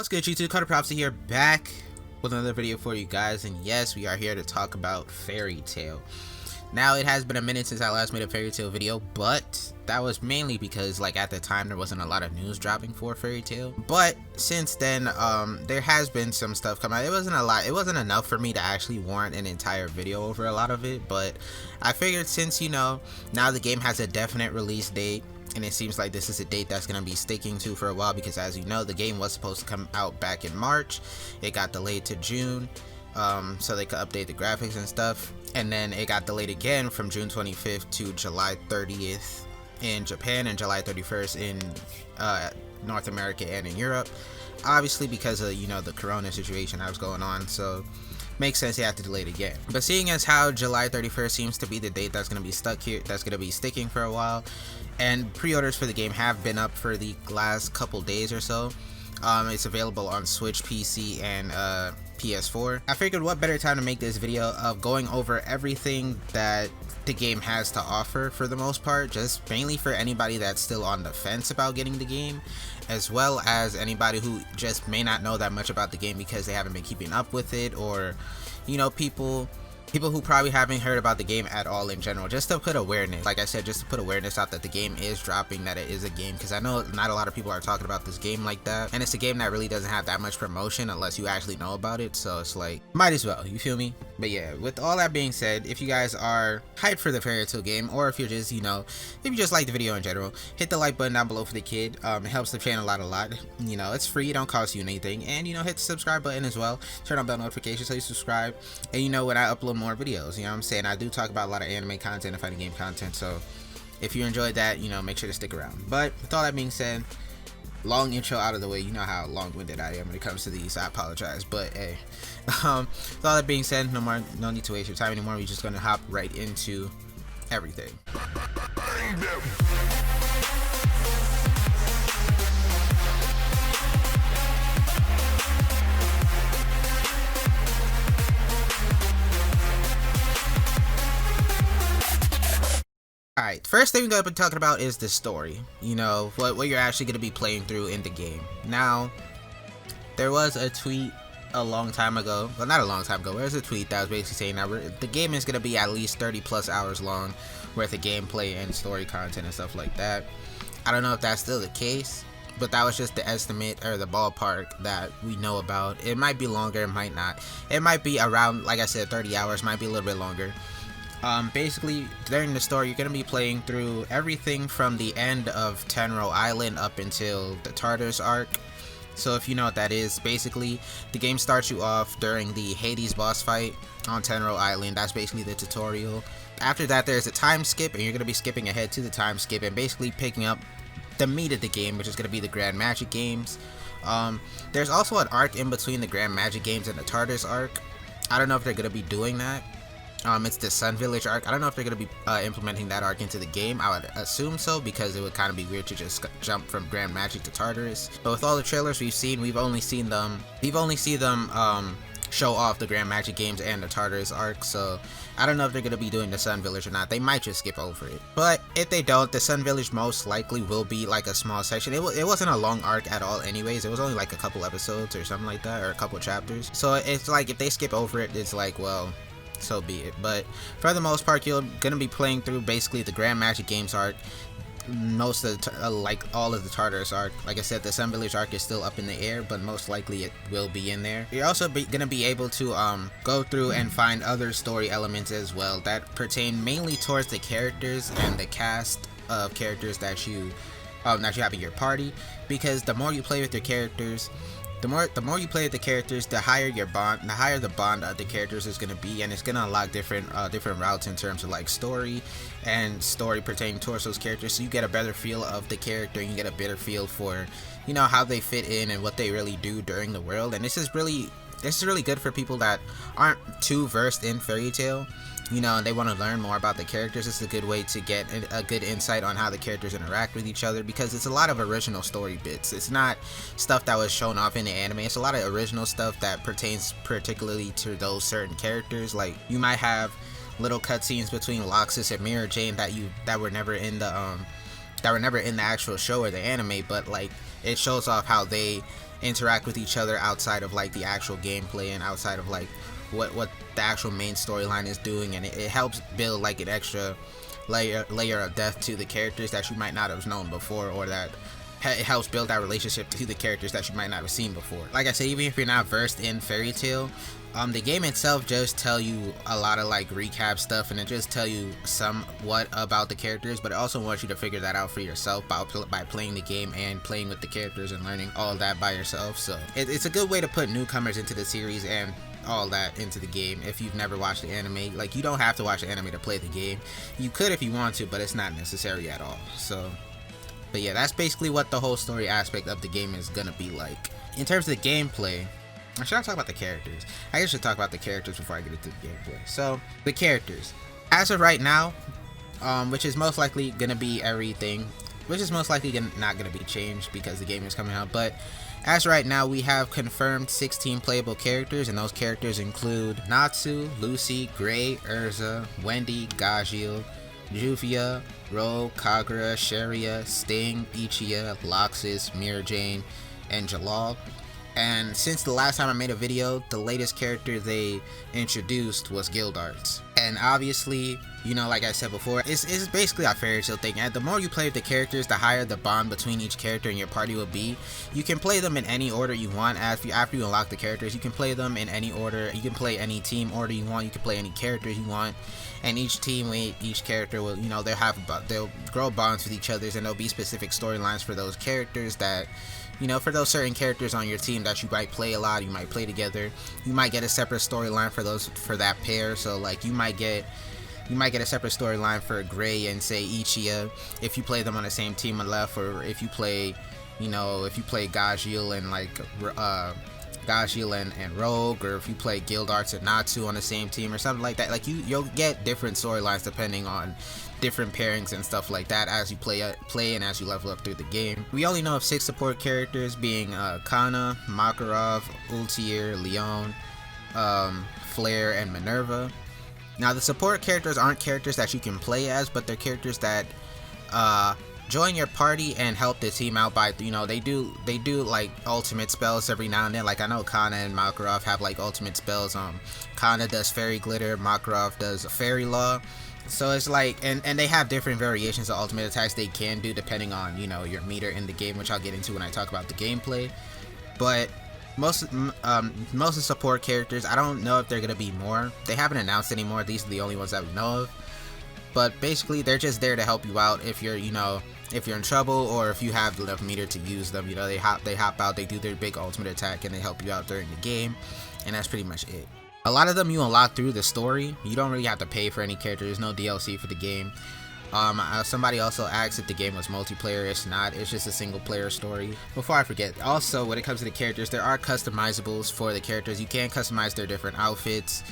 What's good, YouTube? CodedProphecy here, back with another video for you guys, and yes, we are here to talk about FAIRYTail. Now, it has been a minute since I last made a FAIRYTail video, but that was mainly because, like, at the time there wasn't a lot of news dropping for FAIRYTail. But since then, there has been some stuff come out. It wasn't a lot. It wasn't enough for me to actually warrant an entire video over a lot of it. But I figured, since now the game has a definite release date, and it seems like this is a date that's going to be sticking to for a while, because as you know, the game was supposed to come out back in March. It got delayed to June, so they could update the graphics and stuff, and then it got delayed again from June 25th to July 30th in Japan and July 31st in North America and in Europe, obviously because of the corona situation that was going on. So makes sense, you have to delay it again. But seeing as how July 31st seems to be the date that's going to be stuck here, that's going to be sticking for a while, and pre-orders for the game have been up for the last couple days or so. It's available on Switch, PC, and PS4. I figured what better time to make this video of going over everything that the game has to offer, for the most part, just mainly for anybody that's still on the fence about getting the game, as well as anybody who just may not know that much about the game because they haven't been keeping up with it, or people who probably haven't heard about the game at all in general, just to put awareness, like I said, just to put awareness out that the game is dropping, that it is a game, because I know not a lot of people are talking about this game like that, and it's a game that really doesn't have that much promotion unless you actually know about it, so it's like, might as well, you feel me? But yeah, with all that being said, if you guys are hyped for the FAIRYTail game, or if you're just, if you just like the video in general, hit the like button down below for the kid. It helps the channel out a lot. It's free, it don't cost you anything, and hit the subscribe button as well. Turn on bell notifications so you subscribe, and when I upload more videos, what I'm saying, I do talk about a lot of anime content and fighting game content, so if you enjoyed that, make sure to stick around. But with all that being said, long intro out of the way, you know how long-winded I am when it comes to these, I apologize, but hey, with all that being said, no need to waste your time anymore. We're just gonna hop right into everything. Alright, first thing we're going to be talking about is the story, what you're actually going to be playing through in the game. Now, there was a tweet a long time ago, well, not a long time ago, there was a tweet that was basically saying that the game is going to be at least 30 plus hours long worth of gameplay and story content and stuff like that. I don't know if that's still the case, but that was just the estimate or the ballpark that we know about. It might be longer, it might not. It might be around, like I said, 30 hours, might be a little bit longer. Basically, during the story, you're going to be playing through everything from the end of Tenro Island up until the Tartarus arc. So if you know what that is, basically, the game starts you off during the Hades boss fight on Tenro Island. That's basically the tutorial. After that, there's a time skip, and you're going to be skipping ahead to the time skip and basically picking up the meat of the game, which is going to be the Grand Magic games. There's also an arc in between the Grand Magic games and the Tartarus arc. I don't know if they're going to be doing that. It's the Sun Village arc. I don't know if they're going to be implementing that arc into the game. I would assume so, because it would kind of be weird to just jump from Grand Magic to Tartarus. But with all the trailers we've seen, we've only seen them show off the Grand Magic games and the Tartarus arc, so I don't know if they're going to be doing the Sun Village or not. They might just skip over it. But if they don't, the Sun Village most likely will be like a small section. It wasn't a long arc at all anyways. It was only like a couple episodes or something like that, or a couple chapters. So it's like, if they skip over it, it's like, well, so be it. But for the most part, you're gonna be playing through basically the Grand Magic games arc, most of the like all of the Tartarus arc. Like I said, the Sun Village arc is still up in the air, but most likely it will be in there. You're also gonna be able to go through and find other story elements as well that pertain mainly towards the characters and the cast of characters that you have in your party, because the more you play with your characters, the more you play with the characters, the higher your bond, the higher the bond of the characters is gonna be, and it's gonna unlock different routes in terms of like story and story pertaining towards those characters. So you get a better feel of the character, and you get a better feel for how they fit in and what they really do during the world. And this is really good for people that aren't too versed in FAIRYTail, and they want to learn more about the characters. It's a good way to get a good insight on how the characters interact with each other, because it's a lot of original story bits. It's not stuff that was shown off in the anime. It's a lot of original stuff that pertains particularly to those certain characters. Like, you might have little cutscenes between Loxus and Mirror Jane that were never in the actual show or the anime, but like, it shows off how they interact with each other outside of like the actual gameplay and outside of like what the actual main storyline is doing, and it helps build like an extra layer of depth to the characters that you might not have known before, or that it helps build that relationship to the characters that you might not have seen before. Like I said, even if you're not versed in Fairy Tail, the game itself just tell you a lot of like recap stuff, and it just tell you somewhat about the characters, but it also wants you to figure that out for yourself by playing the game and playing with the characters and learning all that by yourself. So it's a good way to put newcomers into the series and all that into the game. If you've never watched the anime, like, you don't have to watch the anime to play the game. You could if you want to, but it's not necessary at all. So, but yeah, that's basically what the whole story aspect of the game is gonna be like. In terms of the gameplay, should I talk about the characters? I guess I should talk about the characters before I get into the gameplay. So, the characters. As of right now, which is most likely gonna be everything, which is most likely not gonna be changed because the game is coming out, but as right now, we have confirmed 16 playable characters, and those characters include Natsu, Lucy, Gray, Urza, Wendy, Gajeel, Juvia, Ro, Kagura, Sharia, Sting, Ichiya, Loxus, Mira Jane, and Jalal. And since the last time I made a video, the latest character they introduced was Guildarts. And obviously, you know, like I said before, it's basically a Fairy Tail thing. And the more you play with the characters, the higher the bond between each character and your party will be. You can play them in any order you want. After you unlock the characters, you can play them in any order. You can play any team order you want. You can play any characters you want. And each team, each character will, you know, they'll grow bonds with each other, and there'll be specific storylines for those characters that, you know, for those certain characters on your team that you might play a lot, you might play together. You might get a separate storyline for that pair. So like you might get a separate storyline for Gray and say Ichiya if you play them on the same team on left, or if you play, you know, if you play Gajeel and like Gajeel and Rogue, or if you play Guildarts and Natsu on the same team or something like that. Like you'll get different storylines depending on different pairings and stuff like that as you play and as you level up through the game. We only know of 6 support characters, being Kana, Makarov, Ultier, Leon, Flare, and Minerva. Now the support characters aren't characters that you can play as, but they're characters that join your party and help the team out by, you know, they do like ultimate spells every now and then. Like I know Kana and Makarov have like ultimate spells. Kana does Fairy Glitter, Makarov does Fairy Law. So it's like, and they have different variations of ultimate attacks they can do depending on, you know, your meter in the game, which I'll get into when I talk about the gameplay. But most of the support characters, I don't know if they're gonna be more. They haven't announced any more. These are the only ones that we know of. But basically, they're just there to help you out if you're, you know, if you're in trouble, or if you have enough meter to use them. You know, they hop out, they do their big ultimate attack, and they help you out during the game, and that's pretty much it. A lot of them you unlock through the story. You don't really have to pay for any character. There's no DLC for the game. Somebody also asked if the game was multiplayer. It's not. It's just a single player story. Before I forget, also when it comes to the characters, there are customizables for the characters. You can customize their different outfits.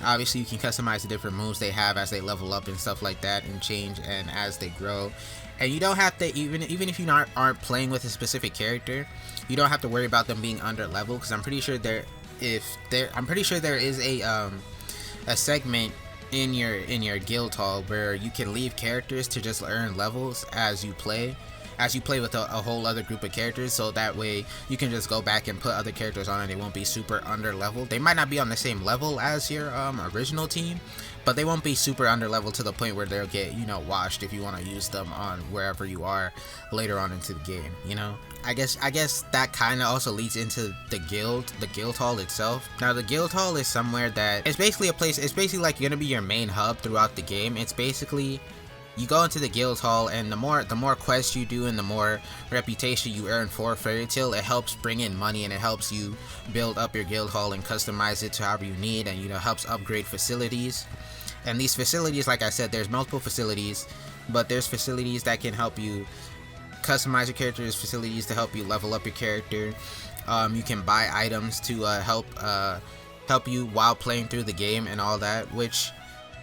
Obviously you can customize the different moves they have as they level up and stuff like that, and change and as they grow. And you don't have to, even if you aren't playing with a specific character, you don't have to worry about them being under level, because I'm pretty sure there is a segment in your guild hall where you can leave characters to just earn levels as you play with a whole other group of characters, so that way you can just go back and put other characters on and they won't be super under leveled. They might not be on the same level as your original team, but they won't be super under leveled to the point where they'll get, you know, washed if you want to use them on wherever you are later on into the game, you know. I guess that kind of also leads into the guild hall itself. Now the guild hall is somewhere that it's basically a place, it's basically like gonna be your main hub throughout the game. It's basically, you go into the guild hall, and the more quests you do and the more reputation you earn for Fairy Tail, it helps bring in money, and it helps you build up your guild hall and customize it to however you need, and, you know, helps upgrade facilities. And these facilities, like I said, there's multiple facilities, but there's facilities that can help you customize your character, there's facilities to help you level up your character. You can buy items to help you while playing through the game and all that, which,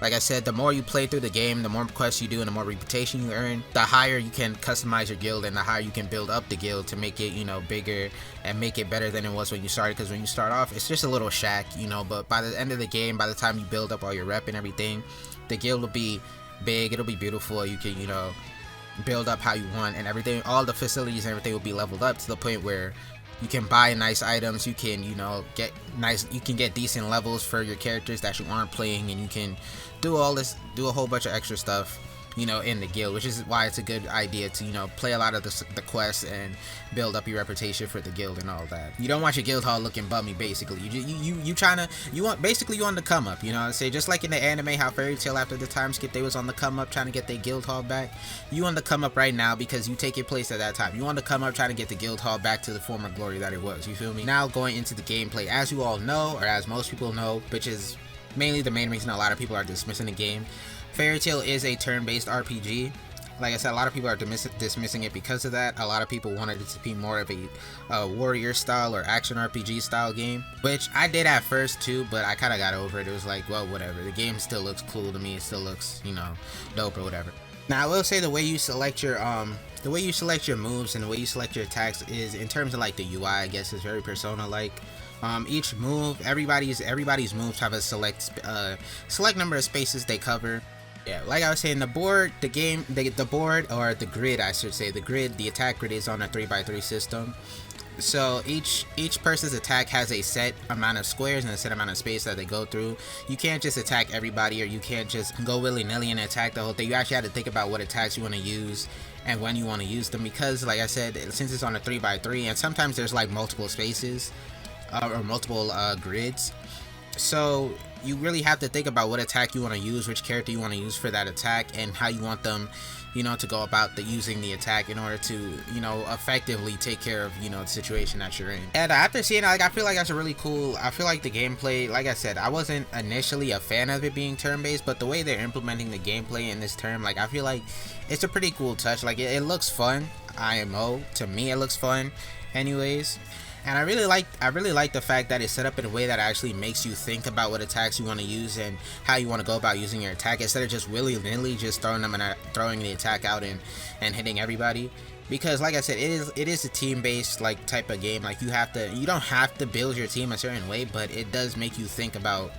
like I said, the more you play through the game, the more quests you do and the more reputation you earn, the higher you can customize your guild and the higher you can build up the guild to make it, you know, bigger and make it better than it was when you started. Because when you start off, it's just a little shack, you know, but by the end of the game, by the time you build up all your rep and everything, the guild will be big, it'll be beautiful. You can, you know, build up how you want, and everything, all the facilities and everything will be leveled up to the point where you can buy nice items, you can, you know, you can get decent levels for your characters that you aren't playing, and you can do a whole bunch of extra stuff, you know, in the guild, which is why it's a good idea to, you know, play a lot of the quests and build up your reputation for the guild and all that. You don't want your guild hall looking bummy, basically. You want the come up, you know what I'm saying? Just like in the anime, how Fairy Tail after the time skip, they was on the come up trying to get their guild hall back. You on the come up right now because you take your place at that time. You want to come up trying to get the guild hall back to the former glory that it was, you feel me? Now going into the gameplay, as you all know, or as most people know, which is mainly the main reason a lot of people are dismissing the game, Fairy Tail is a turn-based RPG. Like I said, a lot of people are dismissing it because of that. A lot of people wanted it to be more of a warrior style or action RPG style game, which I did at first too, but I kind of got over it. It was like, well, whatever. The game still looks cool to me. It still looks, you know, dope or whatever. Now, I will say the way you select your moves and the way you select your attacks is, in terms of like the UI, I guess, is very Persona-like. Each move, everybody's moves have a select number of spaces they cover. Yeah, like I was saying, the board, the board, or the grid, I should say, the attack grid is on a 3x3 system. So each person's attack has a set amount of squares and a set amount of space that they go through. You can't just attack everybody, or you can't just go willy-nilly and attack the whole thing. You actually have to think about what attacks you want to use and when you want to use them, because like I said, since it's on a 3x3 and sometimes there's like multiple spaces or multiple grids, so you really have to think about what attack you want to use, which character you want to use for that attack, and how you want them, you know, to go about using the attack in order to, you know, effectively take care of, you know, the situation that you're in. And after seeing it, like, I feel like that's a really cool, I feel like the gameplay, like I said, I wasn't initially a fan of it being turn-based, but the way they're implementing the gameplay in this term, like, I feel like it's a pretty cool touch. Like, it looks fun. IMO, to me, it looks fun anyways. And I really like the fact that it's set up in a way that actually makes you think about what attacks you want to use and how you want to go about using your attack, instead of just willy-nilly just throwing the attack out and hitting everybody. Because like I said, it is a team-based like type of game. Like you don't have to build your team a certain way, but it does make you think about,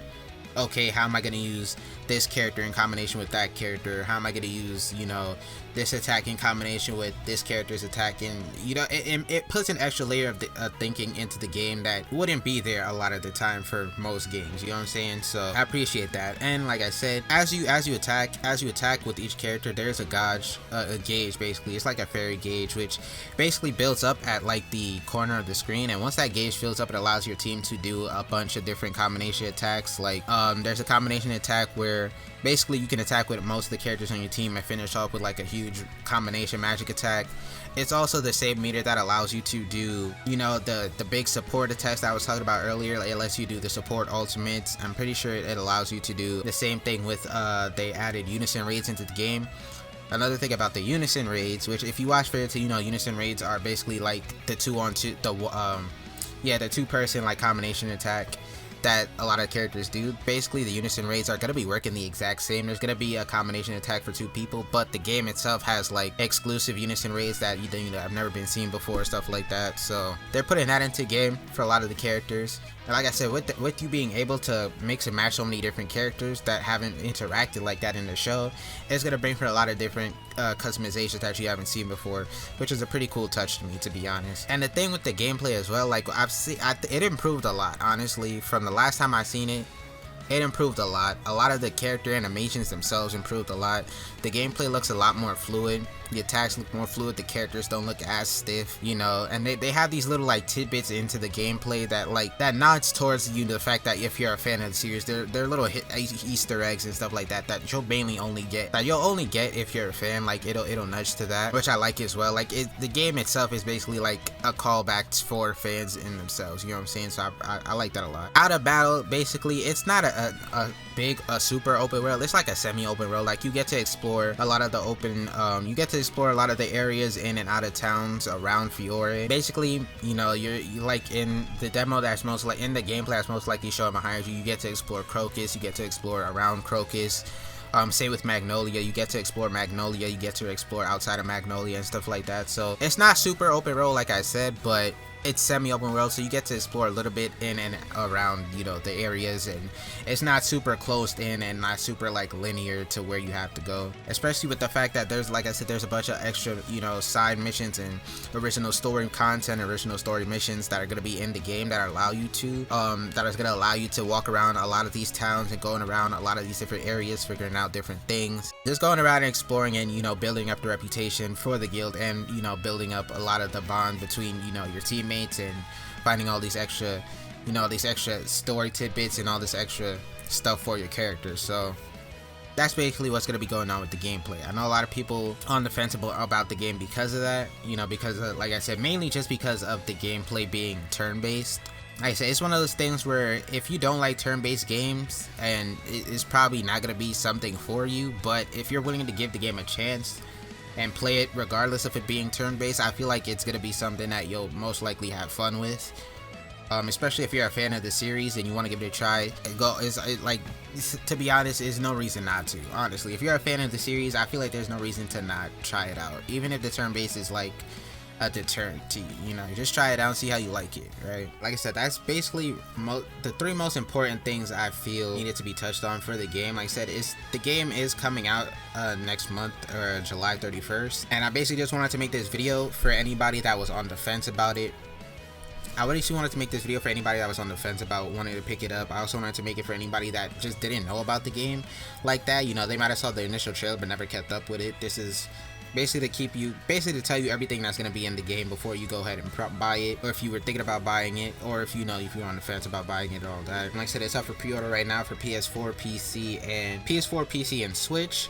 okay, how am I going to use this character in combination with that character? How am I going to use, you know, this attack in combination with this character's attack? And, you know, it puts an extra layer of thinking into the game that wouldn't be there a lot of the time for most games, you know what I'm saying? So I appreciate that. And like I said, as you attack with each character, there's a gauge basically. It's like a fairy gauge, which basically builds up at like the corner of the screen, and once that gauge fills up, it allows your team to do a bunch of different combination attacks. Like there's a combination attack where basically you can attack with most of the characters on your team and finish off with like a huge combination magic attack. It's also the same meter that allows you to do, you know, the big support attacks that I was talking about earlier. Like, it lets you do the support ultimates. I'm pretty sure it allows you to do the same thing with they added unison raids into the game. Another thing about the unison raids, which if you watch FAIRYTail, you know, unison raids are basically like the the two-person like combination attack that a lot of characters do. Basically, the unison raids are going to be working the exact same. There's going to be a combination attack for two people, but the game itself has like exclusive unison raids that you know have never been seen before, stuff like that. So they're putting that into game for a lot of the characters. And like I said, with you being able to mix and match so many different characters that haven't interacted like that in the show, it's going to bring for a lot of different customizations that you haven't seen before, which is a pretty cool touch to me, to be honest. And the thing with the gameplay as well, like it improved a lot, honestly. From the last time I seen it, it improved a lot. A lot of the character animations themselves improved a lot. The gameplay looks a lot more fluid. The attacks look more fluid. The characters don't look as stiff, you know. And they have these little like tidbits into the gameplay that nods towards you the fact that if you're a fan of the series, they're little Easter eggs and stuff like that you'll only get if you're a fan. Like it'll nudge to that, which I like as well. Like the game itself is basically like a callback for fans in themselves. You know what I'm saying? So I like that a lot. Out of battle, basically, it's not a super open world. It's like a semi-open world. Like you get to explore a lot of the explore a lot of the areas in and out of towns around Fiore. Basically, you know, you like in the demo that's most like in the gameplay that's most likely showing behind you get to explore Crocus, you get to explore around Crocus. Same with Magnolia, you get to explore Magnolia, you get to explore outside of Magnolia and stuff like that. So it's not super open world like I said, but it's semi-open world, so you get to explore a little bit in and around, you know, the areas, and it's not super closed in and not super like linear to where you have to go, especially with the fact that there's, like I said, there's a bunch of extra, you know, side missions and original story content, original story missions that are going to be in the game that allow you to walk around a lot of these towns and going around a lot of these different areas, figuring out different things, just going around and exploring and, you know, building up the reputation for the guild, and, you know, building up a lot of the bond between, you know, your teammates, and finding all these extra, you know, these extra story tidbits and all this extra stuff for your characters. So that's basically what's going to be going on with the gameplay. I know a lot of people on the fence about the game because of that, you know, because of, like I said, mainly just because of the gameplay being turn-based. Like I said, it's one of those things where if you don't like turn-based games, and it's probably not going to be something for you, but if you're willing to give the game a chance and play it regardless of it being turn-based, I feel like it's going to be something that you'll most likely have fun with. Especially if you're a fan of the series and you want to give it a try. To be honest, there's no reason not to. Honestly, if you're a fan of the series, I feel like there's no reason to not try it out, even if the turn-based is like a deterrent to you. You know, just try it out and see how you like it, right? Like I said, that's basically the three most important things I feel needed to be touched on for the game. Like I said, the game is coming out next month, or July 31st, and I basically just wanted to make this video for anybody that was on the fence about it. I really wanted to make this video for anybody that was on the fence about wanting to pick it up. I also wanted to make it for anybody that just didn't know about the game like that. You know, they might have saw the initial trailer but never kept up with it. This is basically to tell you everything that's going to be in the game before you go ahead and buy it, or if you were thinking about buying it, or if you know, if you're on the fence about buying it and all that. And like I said, it's up for pre-order right now for PS4, PC, and Switch.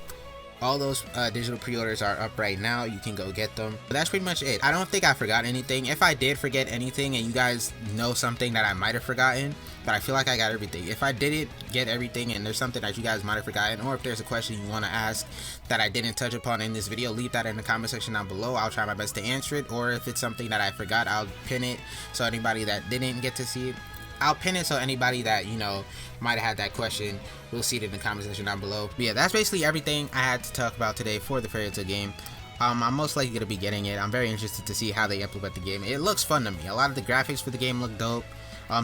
All those digital pre-orders are up right now. You can go get them. But that's pretty much it. I don't think I forgot anything. If I did forget anything and you guys know something that I might have forgotten, but I feel like I got everything. If I didn't get everything and there's something that you guys might have forgotten, or if there's a question you want to ask that I didn't touch upon in this video, leave that in the comment section down below. I'll try my best to answer it. Or if it's something that I forgot, I'll pin it so anybody that didn't get to see it, I'll pin it so anybody that, you know, might have had that question will see it in the comment section down below. But yeah, that's basically everything I had to talk about today for the FAIRYTail game. I'm most likely going to be getting it. I'm very interested to see how they implement the game. It looks fun to me. A lot of the graphics for the game look dope.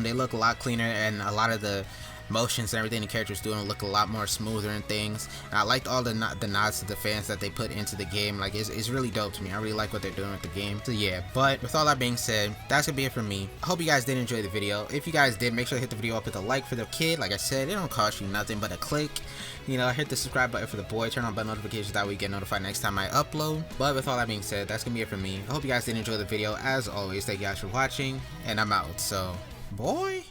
They look a lot cleaner, and a lot of the motions and everything the characters doing look a lot more smoother and things. And I liked all the nods to the fans that they put into the game. Like, it's really dope to me. I really like what they're doing with the game. So yeah, but with all that being said, that's gonna be it for me. I hope you guys did enjoy the video. If you guys did, make sure to hit the video up with a like for the kid. Like I said, it don't cost you nothing but a click. You know, hit the subscribe button for the boy, turn on bell notifications, that way you get notified next time I upload. But with all that being said, that's gonna be it for me. I hope you guys did enjoy the video. As always, thank you guys for watching, and I'm out. So, boy.